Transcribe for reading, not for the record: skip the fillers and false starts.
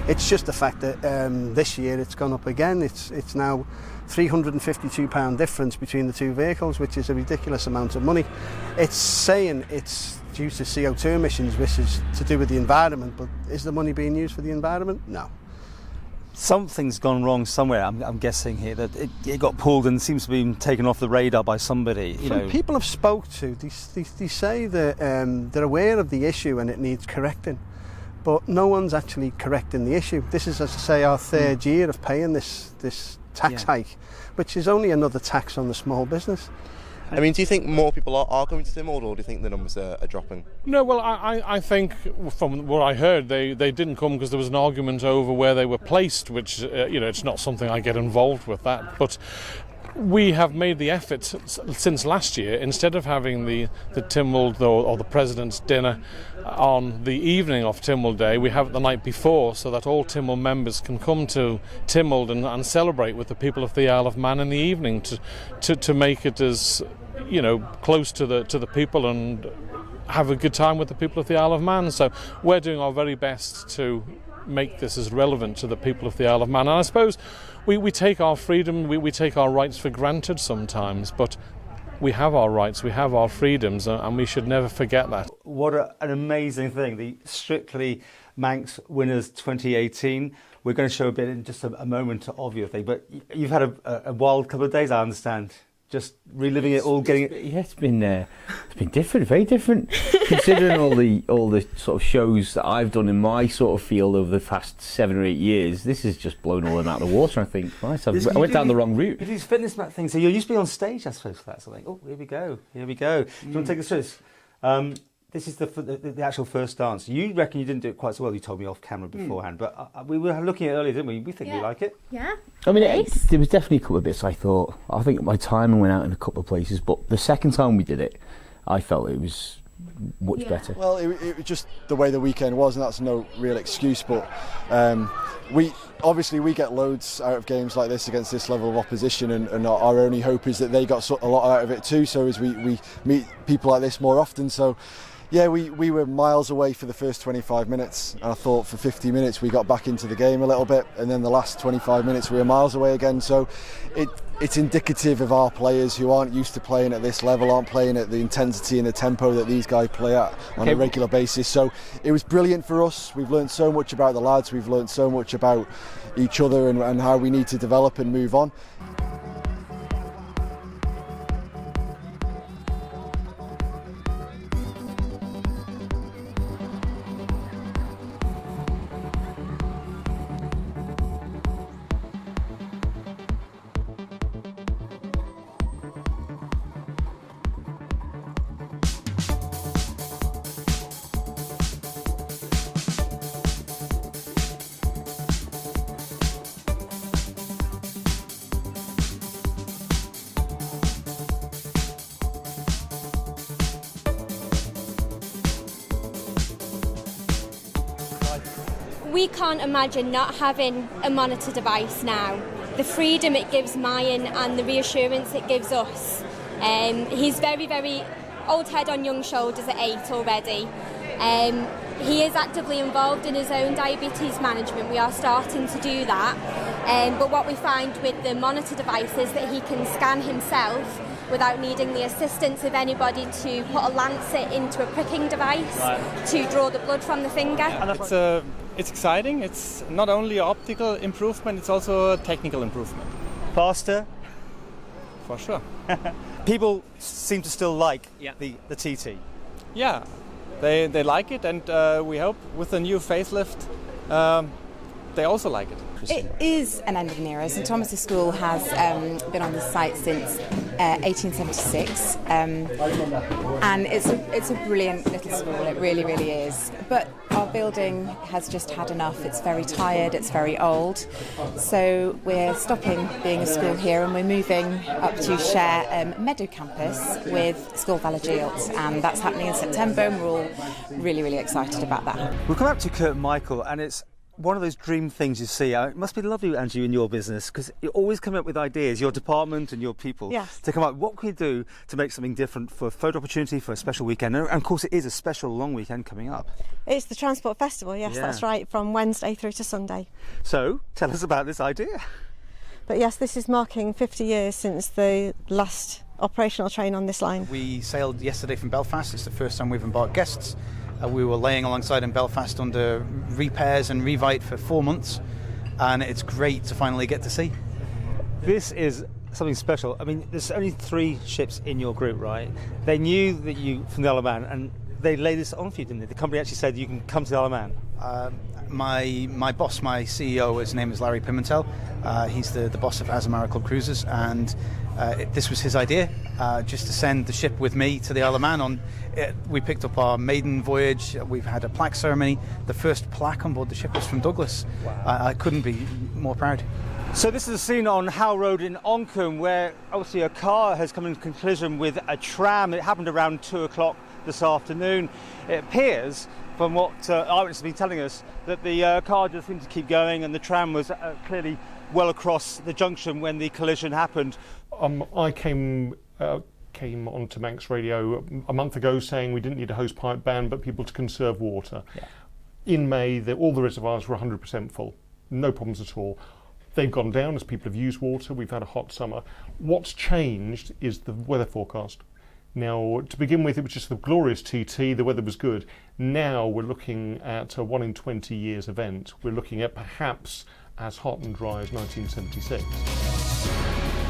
It's just the fact that this year it's gone up again. It's now £352 difference between the two vehicles, which is a ridiculous amount of money. It's saying it's due to CO2 emissions, which is to do with the environment, but is the money being used for the environment? No. Something's gone wrong somewhere, I'm guessing here, that it got pulled and seems to be taken off the radar by somebody. People I've spoke to, they say that they're aware of the issue and it needs correcting, but no one's actually correcting the issue. This is, as I say, our third year of paying this tax hike, which is only another tax on the small business. I mean, do you think more people are going to Tynwald, or do you think the numbers are dropping? No, well, I think from what I heard, they didn't come because there was an argument over where they were placed, which, it's not something I get involved with that. But we have made the effort since last year, instead of having the Tynwald or the President's dinner on the evening of Tynwald Day, we have it the night before, so that all Tynwald members can come to Tynwald and celebrate with the people of the Isle of Man in the evening to make it as close to the people and have a good time with the people of the Isle of Man. So we're doing our very best to make this as relevant to the people of the Isle of Man. And I suppose we take our freedom, we take our rights for granted sometimes, but we have our rights, we have our freedoms, and we should never forget that. What an amazing thing, the Strictly Manx winners 2018. We're going to show a bit in just a moment of your thing, but you've had a wild couple of days, I understand. Just reliving it all, getting it. Yeah, it's been different, very different. Considering all the sort of shows that I've done in my sort of field over the past 7 or 8 years, this has just blown all them out of the water. I think, right, I went down the wrong route. These fitness mat things. So you used to be on stage, I suppose, for that sort of thing. Oh, here we go. Do you want to take us through this? This is the actual first dance. You reckon you didn't do it quite so well. You told me off camera beforehand, but we were looking at it earlier, didn't we? We think we like it. Yeah. I mean, there was definitely a couple of bits I think my timing went out in a couple of places, but the second time we did it, I felt it was much better. Well, it was just the way the weekend was, and that's no real excuse, but we get loads out of games like this against this level of opposition, and our only hope is that they got a lot out of it too, so as we meet people like this more often. So yeah, we were miles away for the first 25 minutes, and I thought for 50 minutes we got back into the game a little bit, and then the last 25 minutes we were miles away again. So it's indicative of our players who aren't used to playing at this level, aren't playing at the intensity and the tempo that these guys play at on a regular basis. So it was brilliant for us. We've learned so much about the lads, we've learned so much about each other and how we need to develop and move on. We can't imagine not having a monitor device now. The freedom it gives Mayan and the reassurance it gives us. He's very, very old head on young shoulders at 8 already. He is actively involved in his own diabetes management. We are starting to do that. But what we find with the monitor device is that he can scan himself without needing the assistance of anybody to put a lancet into a pricking device to draw the blood from the finger. It's exciting. It's not only optical improvement, it's also a technical improvement. Faster? For sure. People seem to still like the TT. Yeah, they like it, and we hope with the new facelift they also like it. It is an end of an era. St Thomas's School has been on the site since 1876, and it's a brilliant little school. It really, really is. But our building has just had enough. It's very tired. It's very old. So we're stopping being a school here, and we're moving up to share Meadow Campus with School Valagilt, and that's happening in September. And we're all really, really excited about that. We'll come up to Kurt Michael, and it's one of those dream things you see? It must be lovely, Angie, in your business, because you always come up with ideas, your department and your people, to come up, what can we do to make something different for a photo opportunity, for a special weekend? And of course, it is a special long weekend coming up. It's the Transport Festival, yes, that's right, from Wednesday through to Sunday. So, tell us about this idea. But yes, this is marking 50 years since the last operational train on this line. We sailed yesterday from Belfast. It's the first time we've embarked guests. We were laying alongside in Belfast under repairs and revite for 4 months, and it's great to finally get to sea. This is something special. I mean, there's only 3 ships in your group, right? They knew that you from the Isle of Man, and they laid this on for you, didn't they? The company actually said you can come to the Isle of Man. My boss, my CEO, his name is Larry Pimentel. He's the boss of Azamara Club Cruises, and this was his idea, just to send the ship with me to the Isle of Man. We picked up our maiden voyage. We've had a plaque ceremony. The first plaque on board the ship was from Douglas. Wow. I couldn't be more proud. So this is a scene on Howe Road in Oncombe, where obviously a car has come into collision with a tram. It happened around 2 o'clock this afternoon. It appears, from what eyewitnesses have been telling us, that the car just seemed to keep going, and the tram was clearly well across the junction when the collision happened. I came onto Manx Radio a month ago saying we didn't need a hosepipe ban, but people to conserve water. Yeah. In May, all the reservoirs were 100% full. No problems at all. They've gone down as people have used water. We've had a hot summer. What's changed is the weather forecast. Now, to begin with, it was just the glorious TT, the weather was good. Now we're looking at a 1 in 20 years event. We're looking at perhaps as hot and dry as 1976.